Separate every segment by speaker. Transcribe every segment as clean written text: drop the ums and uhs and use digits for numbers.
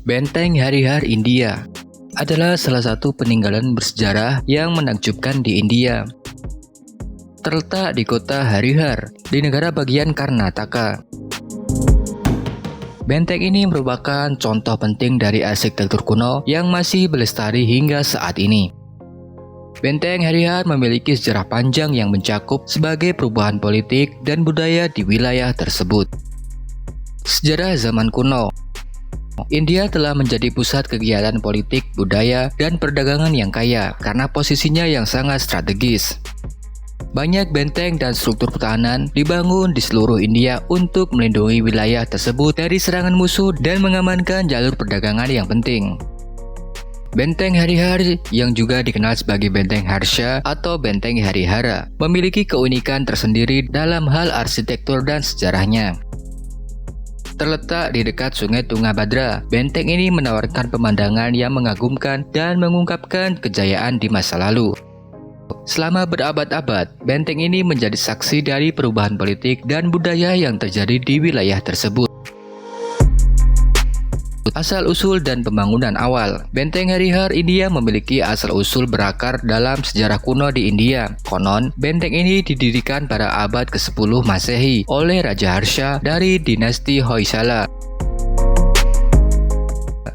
Speaker 1: Benteng Harihar India adalah salah satu peninggalan bersejarah yang menakjubkan di India. Terletak di kota Harihar, di negara bagian Karnataka. Benteng ini merupakan contoh penting dari arsitektur kuno yang masih berlestari hingga saat ini. Benteng Harihar memiliki sejarah panjang yang mencakup sebagai perubahan politik dan budaya di wilayah tersebut. Sejarah zaman kuno, India telah menjadi pusat kegiatan politik, budaya, dan perdagangan yang kaya karena posisinya yang sangat strategis. Banyak benteng dan struktur pertahanan dibangun di seluruh India untuk melindungi wilayah tersebut dari serangan musuh dan mengamankan jalur perdagangan yang penting. Benteng Harihar, yang juga dikenal sebagai Benteng Harsha atau Benteng Harihara, memiliki keunikan tersendiri dalam hal arsitektur dan sejarahnya. Terletak di dekat Sungai Tungabhadra, benteng ini menawarkan pemandangan yang mengagumkan dan mengungkapkan kejayaan di masa lalu. Selama berabad-abad, benteng ini menjadi saksi dari perubahan politik dan budaya yang terjadi di wilayah tersebut. Asal-usul dan pembangunan awal. Benteng Harihar India memiliki asal-usul berakar dalam sejarah kuno di India. Konon, benteng ini didirikan pada abad ke-10 Masehi oleh Raja Harsha dari dinasti Hoysala.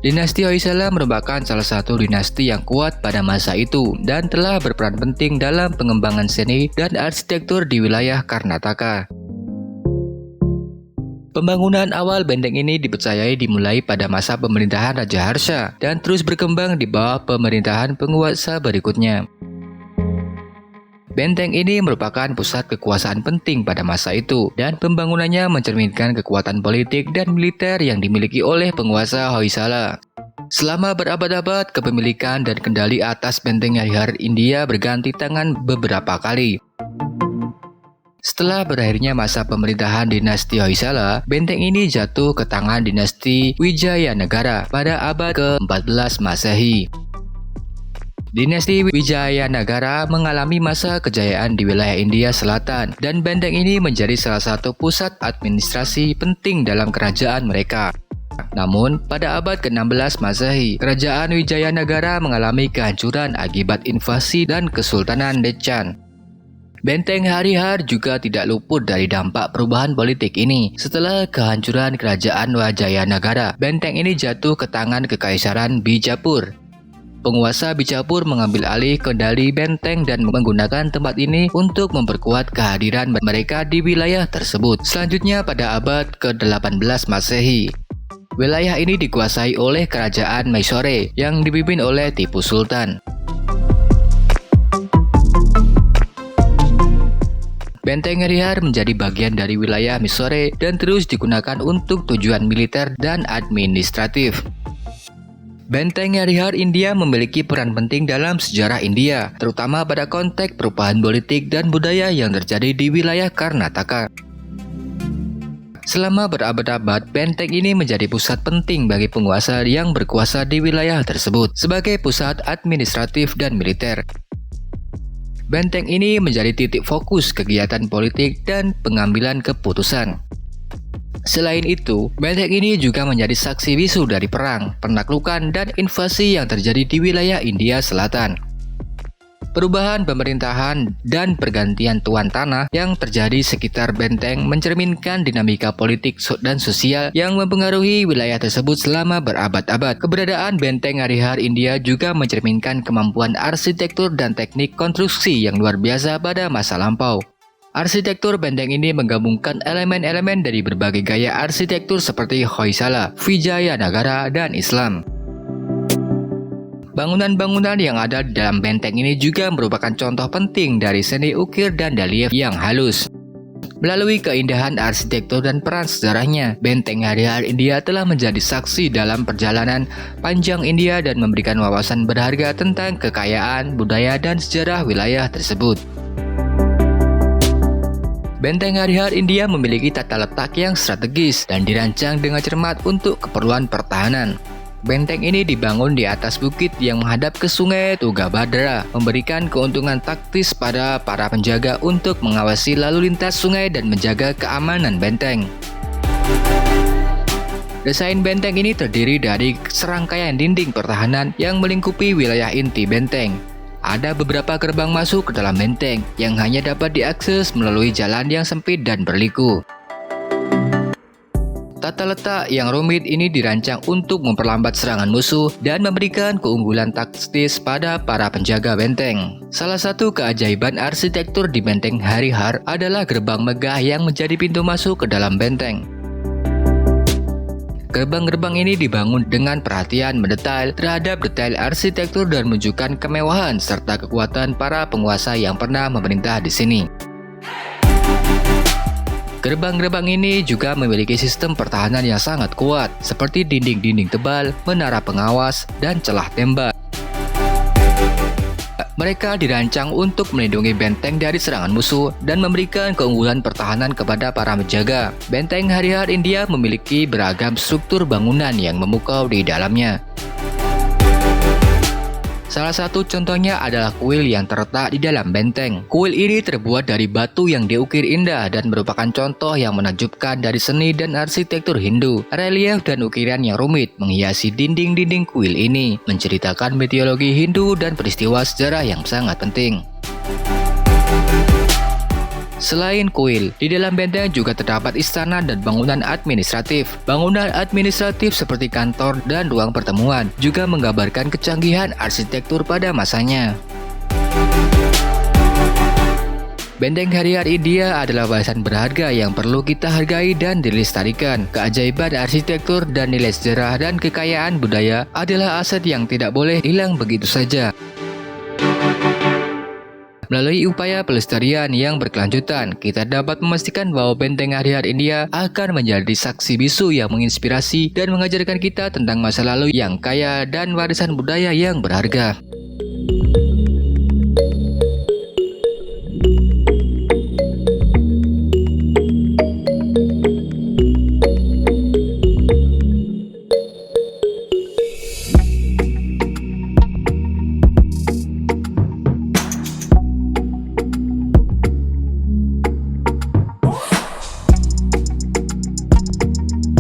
Speaker 1: Dinasti Hoysala merupakan salah satu dinasti yang kuat pada masa itu dan telah berperan penting dalam pengembangan seni dan arsitektur di wilayah Karnataka. Pembangunan awal benteng ini dipercayai dimulai pada masa pemerintahan Raja Harsha dan terus berkembang di bawah pemerintahan penguasa berikutnya. Benteng ini merupakan pusat kekuasaan penting pada masa itu dan pembangunannya mencerminkan kekuatan politik dan militer yang dimiliki oleh penguasa Hoysala. Selama berabad-abad, kepemilikan dan kendali atas benteng Harihar India berganti tangan beberapa kali. Setelah berakhirnya masa pemerintahan dinasti Hoysala, benteng ini jatuh ke tangan dinasti Wijayanagara pada abad ke-14 Masehi. Dinasti Wijayanagara mengalami masa kejayaan di wilayah India Selatan dan benteng ini menjadi salah satu pusat administrasi penting dalam kerajaan mereka. Namun, pada abad ke-16 Masehi, kerajaan Wijayanagara mengalami kehancuran akibat invasi dan Kesultanan Deccan. Benteng Harihar juga tidak luput dari dampak perubahan politik ini. Setelah kehancuran kerajaan Wijayanagara, benteng ini jatuh ke tangan Kekaisaran Bijapur. Penguasa Bijapur mengambil alih kendali benteng dan menggunakan tempat ini untuk memperkuat kehadiran mereka di wilayah tersebut. Selanjutnya pada abad ke-18 Masehi, wilayah ini dikuasai oleh kerajaan Mysore yang dipimpin oleh Tipu Sultan. Benteng Harihar menjadi bagian dari wilayah Mysore dan terus digunakan untuk tujuan militer dan administratif. Benteng Harihar India memiliki peran penting dalam sejarah India, terutama pada konteks perubahan politik dan budaya yang terjadi di wilayah Karnataka. Selama berabad-abad, benteng ini menjadi pusat penting bagi penguasa yang berkuasa di wilayah tersebut sebagai pusat administratif dan militer. Benteng ini menjadi titik fokus kegiatan politik dan pengambilan keputusan. Selain itu, benteng ini juga menjadi saksi bisu dari perang, penaklukan, dan invasi yang terjadi di wilayah India Selatan. Perubahan pemerintahan dan pergantian tuan tanah yang terjadi sekitar benteng mencerminkan dinamika politik dan sosial yang mempengaruhi wilayah tersebut selama berabad-abad. Keberadaan benteng Harihar India juga mencerminkan kemampuan arsitektur dan teknik konstruksi yang luar biasa pada masa lampau. Arsitektur benteng ini menggabungkan elemen-elemen dari berbagai gaya arsitektur seperti Hoysala, Wijayanagara, dan Islam. Bangunan-bangunan yang ada di dalam benteng ini juga merupakan contoh penting dari seni ukir dan relief yang halus. Melalui keindahan arsitektur dan peran sejarahnya, benteng Harihar India telah menjadi saksi dalam perjalanan panjang India dan memberikan wawasan berharga tentang kekayaan, budaya, dan sejarah wilayah tersebut. Benteng Harihar India memiliki tata letak yang strategis dan dirancang dengan cermat untuk keperluan pertahanan. Benteng ini dibangun di atas bukit yang menghadap ke Sungai Tungabhadra, memberikan keuntungan taktis pada para penjaga untuk mengawasi lalu lintas sungai dan menjaga keamanan benteng. Desain benteng ini terdiri dari serangkaian dinding pertahanan yang melingkupi wilayah inti benteng. Ada beberapa gerbang masuk ke dalam benteng yang hanya dapat diakses melalui jalan yang sempit dan berliku. Tata letak yang rumit ini dirancang untuk memperlambat serangan musuh dan memberikan keunggulan taktis pada para penjaga benteng. Salah satu keajaiban arsitektur di benteng Harihar adalah gerbang megah yang menjadi pintu masuk ke dalam benteng. Gerbang-gerbang ini dibangun dengan perhatian mendetail terhadap detail arsitektur dan menunjukkan kemewahan serta kekuatan para penguasa yang pernah memerintah di sini. Gerbang-gerbang ini juga memiliki sistem pertahanan yang sangat kuat, seperti dinding-dinding tebal, menara pengawas, dan celah tembak. Mereka dirancang untuk melindungi benteng dari serangan musuh dan memberikan keunggulan pertahanan kepada para penjaga. Benteng Harihar India memiliki beragam struktur bangunan yang memukau di dalamnya. Salah satu contohnya adalah kuil yang terletak di dalam benteng. Kuil ini terbuat dari batu yang diukir indah dan merupakan contoh yang menakjubkan dari seni dan arsitektur Hindu. Relief dan ukiran yang rumit menghiasi dinding-dinding kuil ini, menceritakan mitologi Hindu dan peristiwa sejarah yang sangat penting. Selain kuil, di dalam benteng juga terdapat istana dan bangunan administratif. Bangunan administratif seperti kantor dan ruang pertemuan juga menggambarkan kecanggihan arsitektur pada masanya. Benteng Harihar India adalah warisan berharga yang perlu kita hargai dan dilestarikan. Keajaiban arsitektur dan nilai sejarah dan kekayaan budaya adalah aset yang tidak boleh hilang begitu saja. Melalui upaya pelestarian yang berkelanjutan, kita dapat memastikan bahwa benteng Harihar India akan menjadi saksi bisu yang menginspirasi dan mengajarkan kita tentang masa lalu yang kaya dan warisan budaya yang berharga.